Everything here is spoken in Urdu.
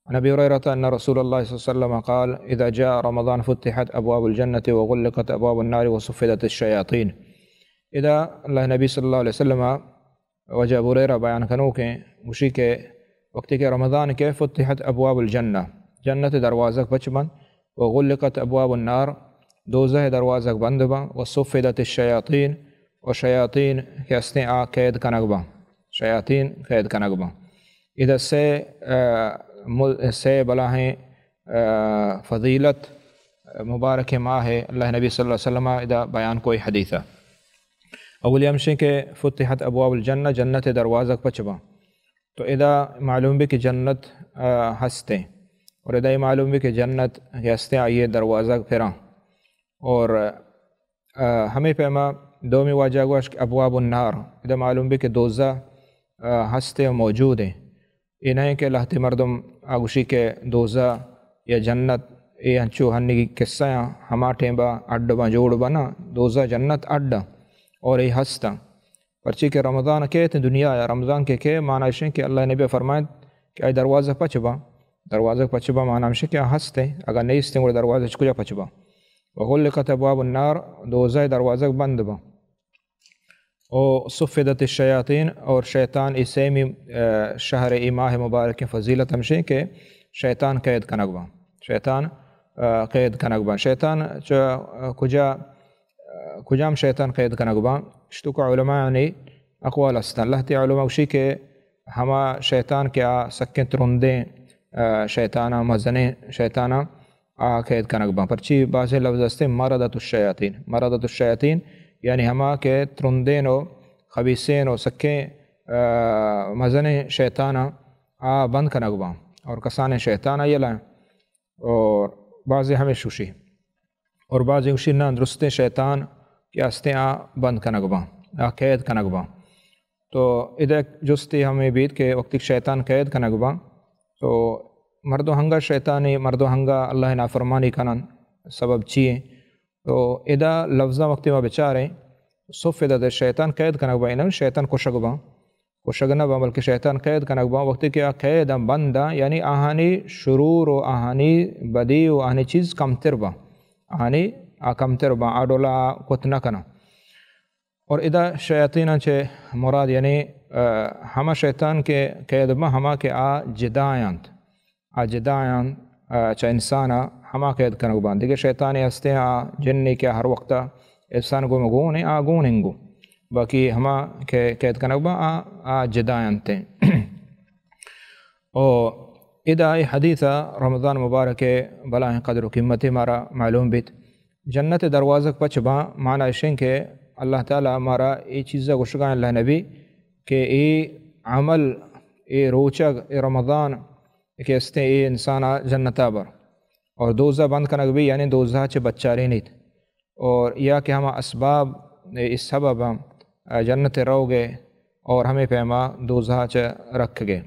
عن ابی ہریرہ ان رسول اللہ صلی اللہ علیہ وسلم قال اذا جاء رمضان فتحت ابواب الجنة وغلقت ابواب النار وصفدت الشیاطین. اذا اللہ نبی صلی اللہ علیہ وسلم وجہ ابو ہریرہ بیان کنو کہ اسی کے وقت کے رمضان کے فتحت ابواب الجنہ جنت دروازہ بچ بند، وغلقت ابواب النار دوزہ دروازہ بند با، وصفدت الشیاطین و شیاطین کے ہستیں آ قید کنگ با، شیاطین قید کنگ با. ادھر سے بلاہیں فضیلت مبارک ماہ ہے اللہ نبی صلی اللہ علیہ وسلم ادھر بیان کوئی حدیثہ. اول یمشی کہ فتحت ابواب الجنہ جنت دروازہ پچبا، تو ادھر معلوم بھی کہ جنت ہستے، اور ادھر معلوم بھی کہ جنت کے ہستے آئیے دروازہ پھراں. اور ہمیں پیما دومی واجہ گوش ابواب النار ادھر معلوم بھی کہ دوزہ ہستے موجود ہیں. یہ نہیں کہ لہتی مردم آگوشی کے دوزہ یا جنت یہ ہنچو ہنگی قصہ ہما ٹیمبا اڈ با جوڑ بنا دوزہ جنت اڈ اور یہ ہستا پرچی کہ رمضان کے دنیا یا رمضان کے معنی ہے کہ اللہ نبی فرمائد کہ اے دروازہ پچبا، دروازہ پچبا معنی ہے کہ ہستے اگر نہیں ہستے وہ دروازہ چکجا پچبا. وغلقت ابواب النار دوزہ دروازہ بند با، او صفدت الشیاطین اور شیطان اسیمی شہر ماہ مبارک فضیلت ہمشے کہ شیطان قید کنگ با، شیطان قید کنگ با. شیطان کجام شیطان قید کنگ با اشتو کا علماء نے اقوال استن اللہ تی علماء وشی کہ ہما شیطان کیا سکیں ترندیں شیطانہ مزنیں شیطانہ قید کنگ با. پرچی بعض لفظ استے مردت الشیاطین، مردت الشیاطین یعنی ہما کے ترندین و خبیثین و سکیں مزنیں شیطانہ بند کنگ با اور کسان شیطانہ یلائیں. اور بعض ہمیں شوشی اور بعض اوشی نہ درست شیطان کے ہستے بند کنگ با قید کنگ با. تو ادھر جستی ہمیں بیت کہ وقت شیطان قید کنگ با تو مرد و ہنگا شیطانی مرد و ہنگا اللہ نافرمانی کنن سبب چیئے. تو ادا لفظہ وقتی ما بچاریں صفدت شیطان قید کنگ با انہوں شیطان کشگ با کشگ نہ با بلکہ شیطان قید کنگ با وقتی کہ قید بندہ یعنی آہانی شرور و آہانی بدی و آہانی چیز کمتر با آہانی کمتر با آڈولا کت نہ کنا. اور ادا شیاطین چھے مراد یعنی ہما شیطان کے قید با ہما کے جدایانت چا انسانا ہما قید کنگ با. دیکھے شیطانی ہستے جنی کیا ہر وقت انسان کو مگونے گوننگو باقی ہما کے قید کنگ با جدایانت ہیں. اور ادا حدیثہ رمضان مبارک بلا قدر و قیمت مارا معلوم بیت جنت دروازہ پچ با معنی اشیں کہ اللہ تعالیٰ مارا یہ چیزہ گشگاں اللہ نبی کہ ای عمل ای روچگ ای رمضان کہ استے ای انسانا جنتا بر اور دوزہ بند کنگ بھی یعنی دوزہ چھ بچاری نیت اور یا کہ ہما اسباب اس سبب ہم جنت رو گے اور ہمیں پیما دوزہ چھ رکھ گے.